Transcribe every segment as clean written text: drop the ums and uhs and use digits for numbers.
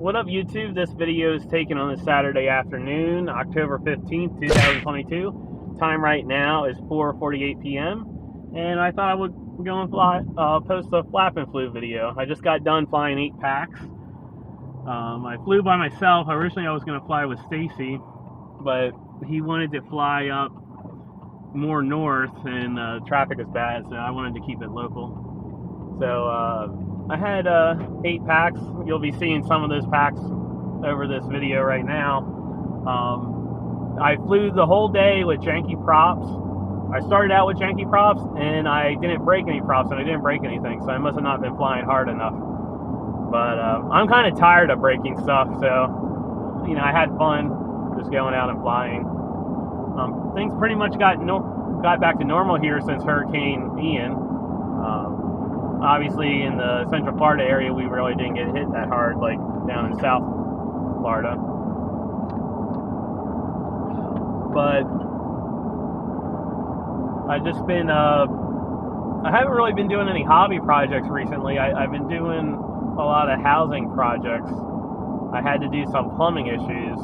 What up, YouTube? This video is taken on a Saturday afternoon, October 15th, 2022. Time right now is 4:48 p.m. And I thought I would go and post a flap and flew video. I just got done flying 8 packs. I flew by myself. Originally, I was going to fly with Stacy, but he wanted to fly up more north, and traffic is bad, so I wanted to keep it local. So I had 8 packs. You'll be seeing some of those packs over this video right now. I flew the whole day with janky props. I started out with janky props, and I didn't break any props, and I didn't break anything, so I must have not been flying hard enough. But I'm kind of tired of breaking stuff, so, you know, I had fun just going out and flying. Things pretty much got back to normal here since Hurricane Ian. Obviously, in the Central Florida area, we really didn't get hit that hard, like down in South Florida. But I've just been, I haven't really been doing any hobby projects recently. I've been doing a lot of housing projects. I had to do some plumbing issues.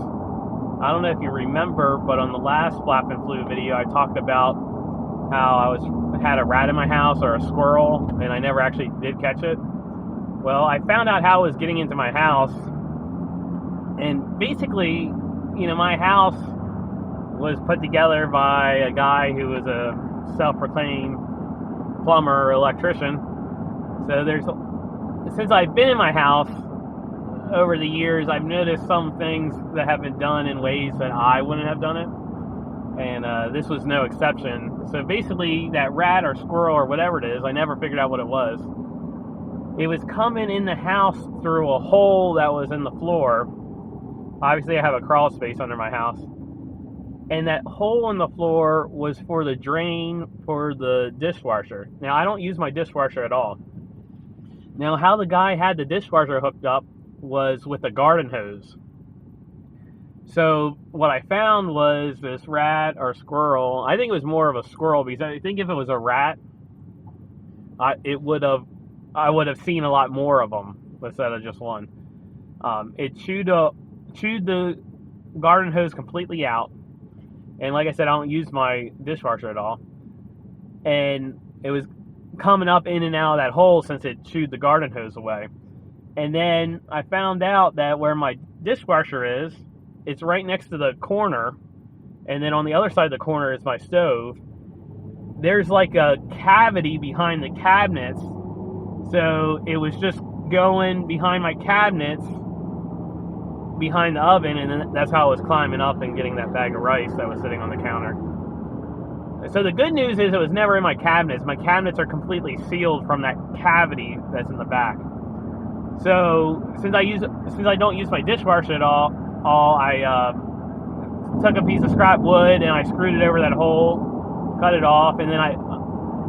I don't know if you remember, but on the last Flap and Flew video, I talked about how I had a rat in my house or a squirrel, and I never actually did catch it. Well, I found out how it was getting into my house, and basically, you know, my house was put together by a guy who was a self-proclaimed plumber or electrician. So since I've been in my house over the years, I've noticed some things that have been done in ways that I wouldn't have done it. And this was no exception. So basically, that rat or squirrel or whatever it is, I never figured out what it was. It was coming in the house through a hole that was in the floor. Obviously, I have a crawl space under my house. And that hole in the floor was for the drain for the dishwasher. Now, I don't use my dishwasher at all. Now, how the guy had the dishwasher hooked up was with a garden hose. So what I found was this rat or squirrel. I think it was more of a squirrel, because I think if it was a rat, I would have seen a lot more of them instead of just one. It chewed the garden hose completely out, and like I said, I don't use my dishwasher at all. And it was coming up in and out of that hole since it chewed the garden hose away. And then I found out that where my dishwasher is, it's right next to the corner, and then on the other side of the corner is my stove. There's like a cavity behind the cabinets, so it was just going behind my cabinets, behind the oven, and then that's how it was climbing up and getting that bag of rice that was sitting on the counter. So the good news is it was never in my cabinets. My cabinets are completely sealed from that cavity that's in the back. So since I don't use my dishwasher at all, I took a piece of scrap wood and I screwed it over that hole, cut it off, and then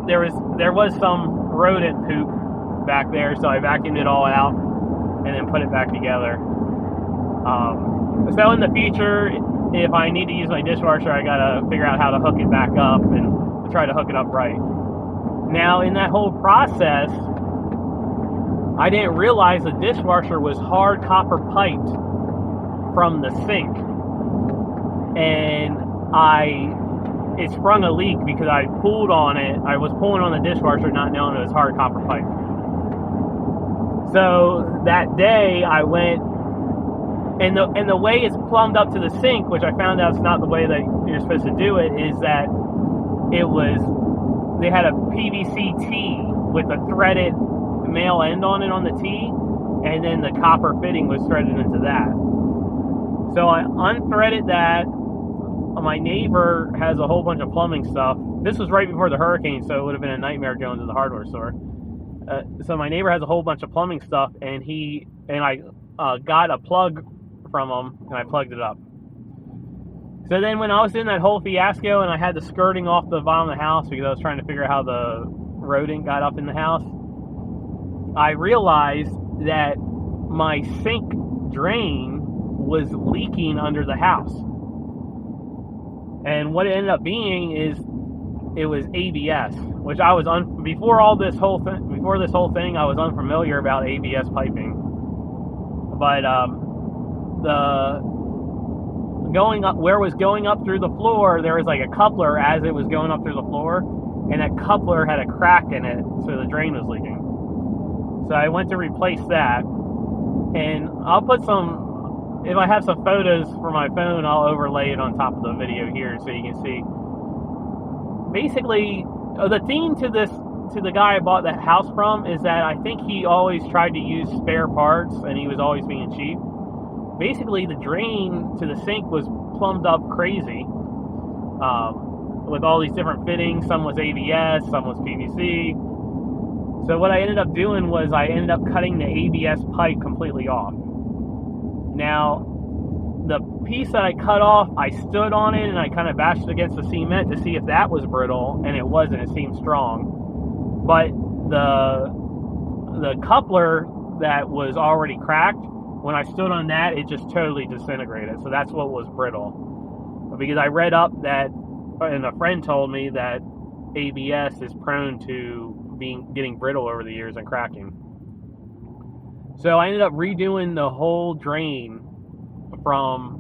there was some rodent poop back there, so I vacuumed it all out and then put it back together. So in the future, if I need to use my dishwasher, I gotta figure out how to hook it back up and try to hook it up right. Now, in that whole process, I didn't realize the dishwasher was hard copper piped from the sink, and it sprung a leak because I pulled on it. I was pulling on the dishwasher not knowing it was hard copper pipe. So that day I went, and the way it's plumbed up to the sink, which I found out is not the way that you're supposed to do it, is that they had a PVC T with a threaded male end on it on the T, and then the copper fitting was threaded into that. So I unthreaded that. My neighbor has a whole bunch of plumbing stuff. This was right before the hurricane, so it would have been a nightmare going to the hardware store. So my neighbor has a whole bunch of plumbing stuff, and I got a plug from him, and I plugged it up. So then when I was in that whole fiasco, and I had the skirting off the bottom of the house because I was trying to figure out how the rodent got up in the house, I realized that my sink drain was leaking under the house. And what it ended up being is it was ABS, which I was before this whole thing, I was unfamiliar about ABS piping. But the going up where it was going up through the floor, there was like a coupler as it was going up through the floor, and that coupler had a crack in it, so the drain was leaking. So I went to replace that, and I'll put some, if I have some photos for my phone, I'll overlay it on top of the video here so you can see. Basically, the theme to the guy I bought that house from is that I think he always tried to use spare parts and he was always being cheap. Basically, the drain to the sink was plumbed up crazy with all these different fittings. Some was ABS, some was PVC. So what I ended up doing was I ended up cutting the ABS pipe completely off. Now, the piece that I cut off, I stood on it and I kind of bashed it against the cement to see if that was brittle, and it wasn't. It seemed strong. But the coupler that was already cracked, when I stood on that, it just totally disintegrated. So that's what was brittle. Because I read up that, and a friend told me that ABS is prone to getting brittle over the years and cracking. So I ended up redoing the whole drain from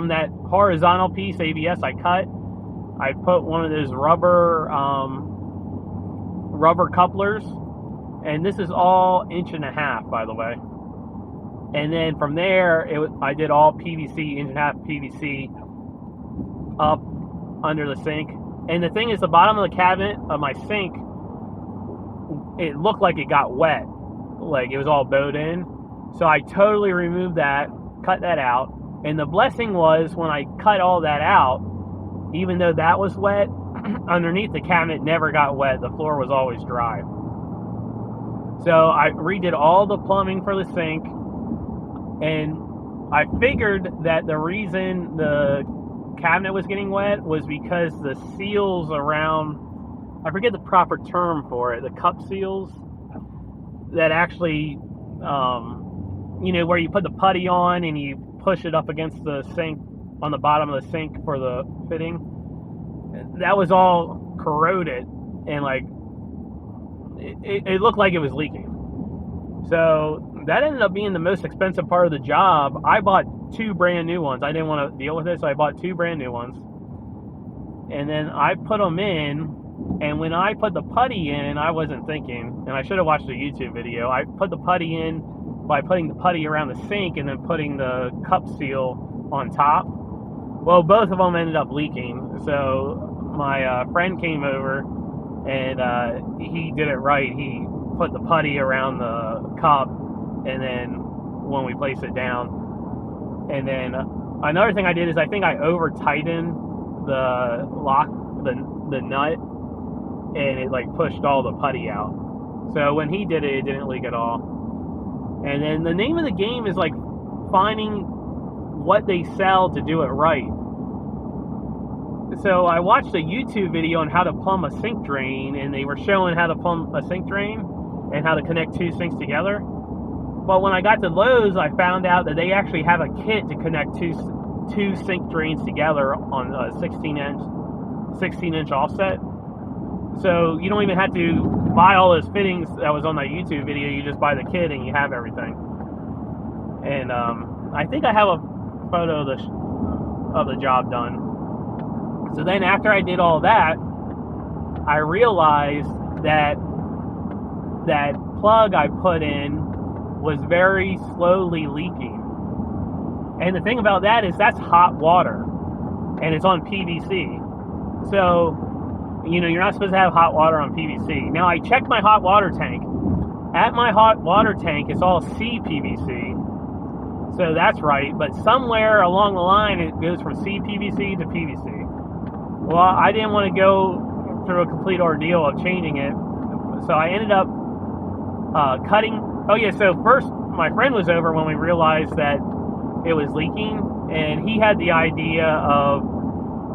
that horizontal piece ABS I cut. I put one of those rubber couplers, and this is all 1.5 inches, by the way. And then from there, I did all PVC, 1.5 inch PVC up under the sink. And the thing is, the bottom of the cabinet of my sink, it looked like it got wet, like it was all bowed in. So I totally removed that, cut that out. And the blessing was, when I cut all that out, even though that was wet, underneath the cabinet never got wet. The floor was always dry. So I redid all the plumbing for the sink, and I figured that the reason the cabinet was getting wet was because the seals around, I forget the proper term for it, the cup seals that actually, where you put the putty on and you push it up against the sink, on the bottom of the sink for the fitting, that was all corroded, and like it looked like it was leaking. So that ended up being the most expensive part of the job. I bought 2 brand new ones. I didn't want to deal with it, so I bought 2 brand new ones. And then I put them in, and when I put the putty in, I wasn't thinking, and I should have watched the YouTube video. I put the putty in by putting the putty around the sink and then putting the cup seal on top. Well, both of them ended up leaking. So my friend came over, and he did it right. He put the putty around the cup, and then when we placed it down, and then another thing I did is I think I over tightened the lock, the nut, and it like pushed all the putty out. So when he did it, it didn't leak at all. And then the name of the game is like finding what they sell to do it right. So I watched a YouTube video on how to plumb a sink drain, and they were showing how to plumb a sink drain and how to connect 2 sinks together. But when I got to Lowe's, I found out that they actually have a kit to connect two sink drains together on a 16-inch offset. So you don't even have to buy all those fittings that was on that YouTube video. You just buy the kit and you have everything. And I think I have a photo of the job done. So then after I did all that, I realized that that plug I put in was very slowly leaking. And the thing about that is that's hot water, and it's on PVC. So, you're not supposed to have hot water on PVC. Now, I checked my hot water tank. At my hot water tank, it's all CPVC. So that's right, but somewhere along the line, it goes from CPVC to PVC. Well, I didn't want to go through a complete ordeal of changing it, so I ended up cutting. Oh yeah, so first my friend was over when we realized that it was leaking, and he had the idea of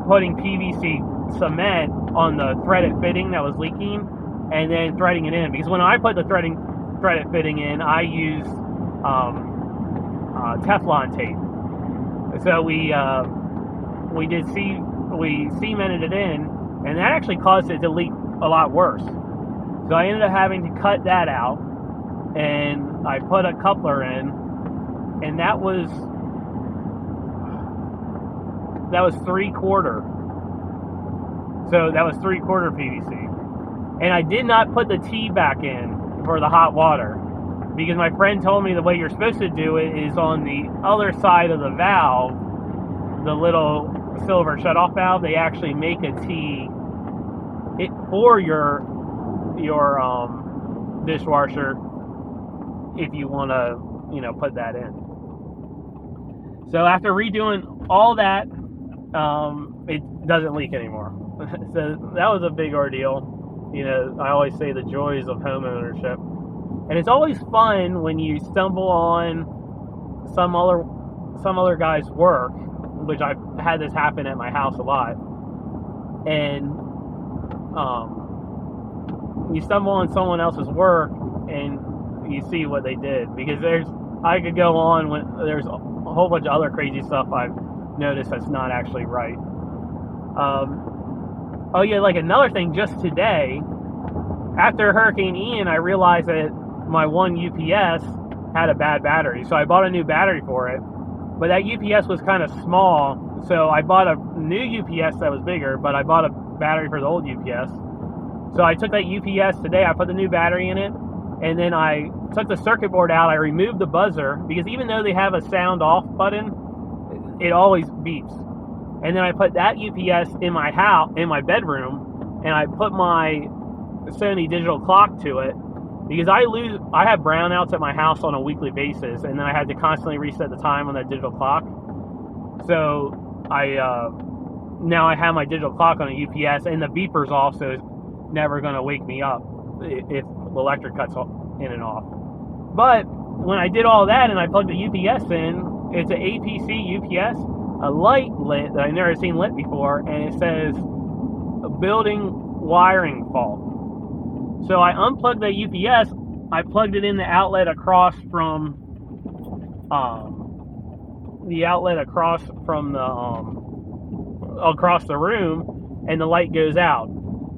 putting PVC cement on the threaded fitting that was leaking, and then threading it in. Because when I put the threaded fitting in, I used Teflon tape. So we cemented it in, and that actually caused it to leak a lot worse. So I ended up having to cut that out, and I put a coupler in, and that was 3/4. So that was 3/4 PVC. And I did not put the T back in for the hot water, because my friend told me the way you're supposed to do it is on the other side of the valve, the little silver shutoff valve. They actually make a T for your dishwasher if you want to, put that in. So after redoing all that, it doesn't leak anymore. So that was a big ordeal. I always say the joys of home ownership. And it's always fun when you stumble on some other guy's work, which I've had this happen at my house a lot. And you stumble on someone else's work and you see what they did. Because I could go on when there's a whole bunch of other crazy stuff I've noticed that's not actually right. Oh yeah, like another thing, just today, after Hurricane Ian, I realized that my one UPS had a bad battery. So I bought a new battery for it, but that UPS was kind of small. So I bought a new UPS that was bigger, but I bought a battery for the old UPS. So I took that UPS today, I put the new battery in it, and then I took the circuit board out, I removed the buzzer, because even though they have a sound off button, it always beeps. And then I put that UPS in my house, in my bedroom, and I put my Sony digital clock to it, because I have brownouts at my house on a weekly basis, and then I had to constantly reset the time on that digital clock. So now I have my digital clock on a UPS, and the beeper's off, so it's never going to wake me up if the electric cuts in and off. But when I did all that and I plugged the UPS in, it's an APC UPS, a light lit that I've never seen lit before, and it says building wiring fault. So I unplugged the UPS, I plugged it in the outlet across from across the room, and the light goes out.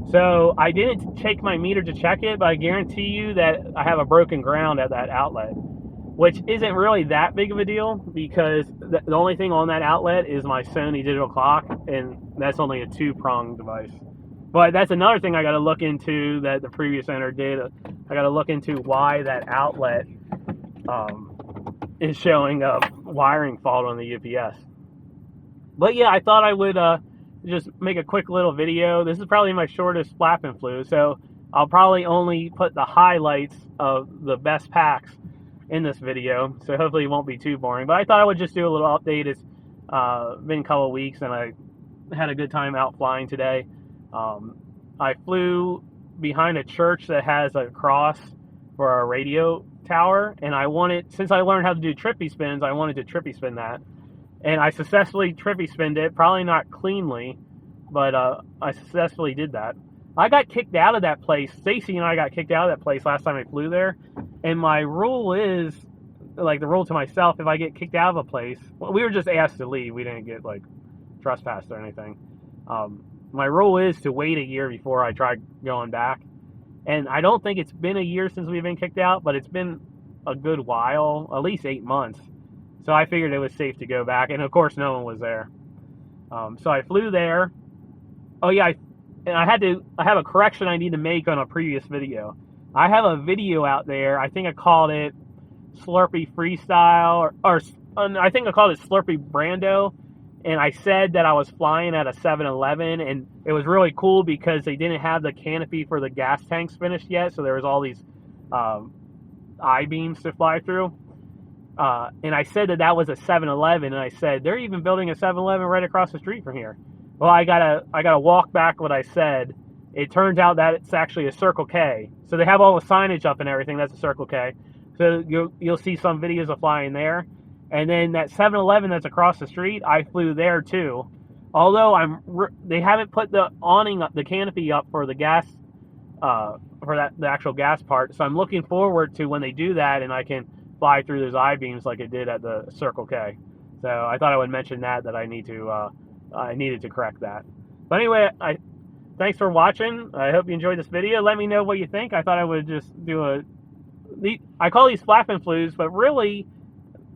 So I didn't take my meter to check it, but I guarantee you that I have a broken ground at that outlet, which isn't really that big of a deal, because the only thing on that outlet is my Sony digital clock, and that's only a 2-prong device. But that's another thing I got to look into that the previous owner did. I got to look into why that outlet is showing a wiring fault on the UPS. But yeah, I thought I would just make a quick little video. This is probably my shortest flap and flue, so I'll probably only put the highlights of the best packs in this video, so hopefully it won't be too boring. But I thought I would just do a little update. It's been a couple of weeks, and I had a good time out flying today. I flew behind a church that has a cross for our radio tower, and since I learned how to do trippy spins, I wanted to trippy spin that. And I successfully trippy spinned it, probably not cleanly, but I successfully did that. I got kicked out of that place. Stacy and I got kicked out of that place last time I flew there. And my rule is, like the rule to myself, if I get kicked out of a place, we were just asked to leave. We didn't get like trespassed or anything. My rule is to wait a year before I try going back. And I don't think it's been a year since we've been kicked out, but it's been a good while, at least 8 months. So I figured it was safe to go back. And of course, no one was there. So I flew there. Oh yeah, I have a correction I need to make on a previous video. I have a video out there. I think I called it Slurpee Freestyle, or I think I called it Slurpee Brando. And I said that I was flying at a 7-Eleven, and it was really cool because they didn't have the canopy for the gas tanks finished yet. So there was all these I-beams to fly through. And I said that was a 7-Eleven, and I said they're even building a 7-Eleven right across the street from here. Well, I gotta walk back what I said. It turns out that it's actually a Circle K. So they have all the signage up and everything. That's a Circle K. So you'll see some videos of flying there. And then that 7-Eleven that's across the street, I flew there too. Although they haven't put the awning up, the canopy up for the gas, for the actual gas part. So I'm looking forward to when they do that, and I can fly through those I-beams like it did at the Circle K. So I thought I would mention that I needed to correct that. But anyway, thanks for watching. I hope you enjoyed this video. Let me know what you think. I thought I would just do I call these flap and flues, but really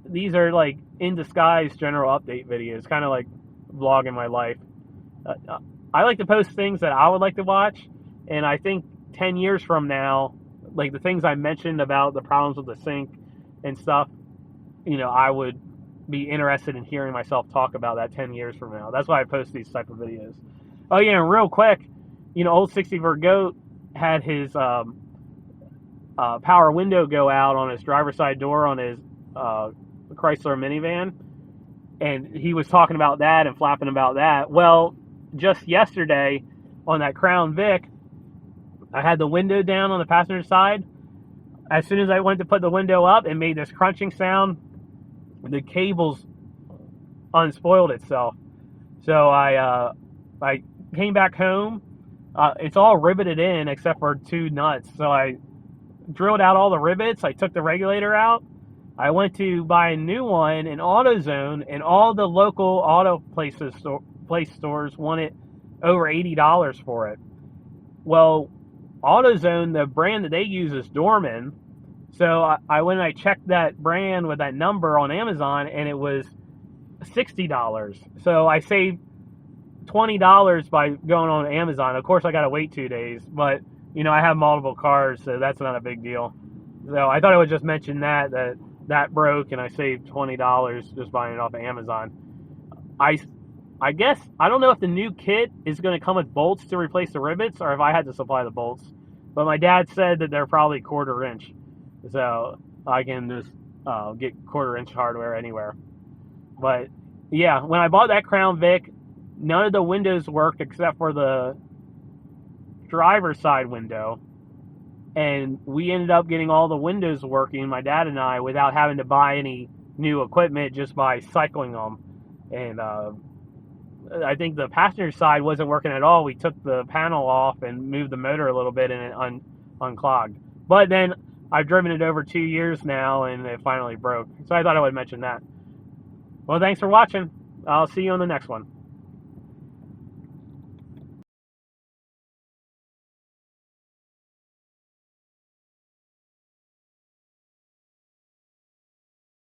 these are like in disguise general update videos, kind of like vlogging my life. I like to post things that I would like to watch, and I think 10 years from now, like the things I mentioned about the problems with the sink and stuff, I would be interested in hearing myself talk about that 10 years from now. That's why I post these type of videos. Oh yeah, and real quick, old 64 Goat had his power window go out on his driver's side door on his Chrysler minivan, and he was talking about that and flapping about that. Well, just yesterday on that Crown Vic, I had the window down on the passenger side. As soon as I went to put the window up, it made this crunching sound. The cables unspoiled itself. So I came back home. It's all riveted in except for 2 nuts. So I drilled out all the rivets. I took the regulator out. I went to buy a new one in AutoZone, and all the local auto place stores wanted over $80 for it. Well, AutoZone, the brand that they use is Dorman. So I went and I checked that brand with that number on Amazon, and it was $60. So I saved $20 by going on Amazon. Of course, I got to wait 2 days, but I have multiple cars, so that's not a big deal. So I thought I would just mention that broke, and I saved $20 just buying it off of Amazon. I guess, I don't know if the new kit is going to come with bolts to replace the rivets, or if I had to supply the bolts. But my dad said that they're probably 1/4 inch. So I can just get 1/4 inch hardware anywhere. But yeah, when I bought that Crown Vic, none of the windows worked except for the driver's side window. And we ended up getting all the windows working, my dad and I, without having to buy any new equipment, just by cycling them. And I think the passenger side wasn't working at all. We took the panel off and moved the motor a little bit, and it unclogged. But then I've driven it over 2 years now, and it finally broke. So I thought I would mention that. Well, thanks for watching. I'll see you on the next one.